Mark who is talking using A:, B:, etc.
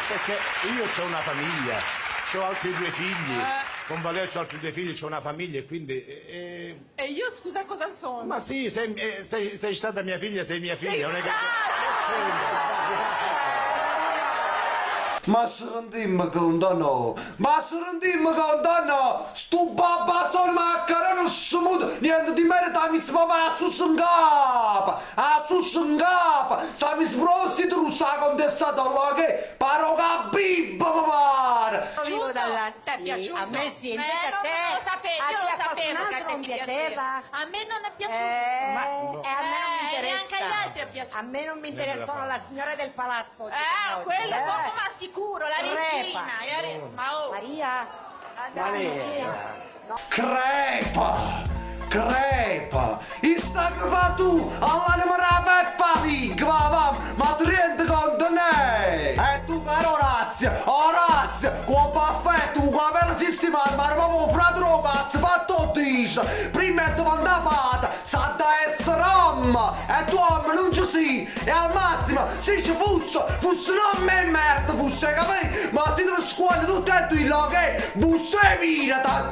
A: Perché io ho una famiglia, ho altri due figli, con Valerio ho altri due figli, ho una famiglia e quindi...
B: E io scusa cosa sono?
A: Ma sì, sei stata mia figlia, sei mia figlia, non è che...
C: Ma se rendiamo conto no, ma se rendiamo conto no, sto babba sono macchina non si muta, niente di merita mi si papà su singapa, sa mi si prostituta sa contestata che paro bibba mi pare.
D: Vivo dalla...
B: Ti è
D: Sì,
B: piaciuto?
D: a me sì, invece a
B: non
D: te...
B: lo sapevo,
D: a
B: io
D: te
B: lo
D: a qualcun
B: sapevo che a
D: altro
B: te
D: non
B: ti
D: piaceva?
B: A me non è piaciuto.
D: E a me non mi interessa.
B: neanche agli altri è piaciuto.
D: A me non mi interessano la signora del palazzo.
B: Quello è poco ma sicuro, la
D: Crepa.
B: regina. Ma oh,
D: Maria,
C: Crepa, il sacro tu, all'anima la peppa pig, ma ti rendi conto ne? E tu caro Orazio, con baffetto, con capello sistemato, ma proprio fra droga, cazzo, fatto dice, prima è domandata, sa da essere uomo, e tu uomo non ci sei, e al massimo, se ci fosse non me merda, fosse capito, ma ti devi scuotere tutto e tu, che busto e pirata,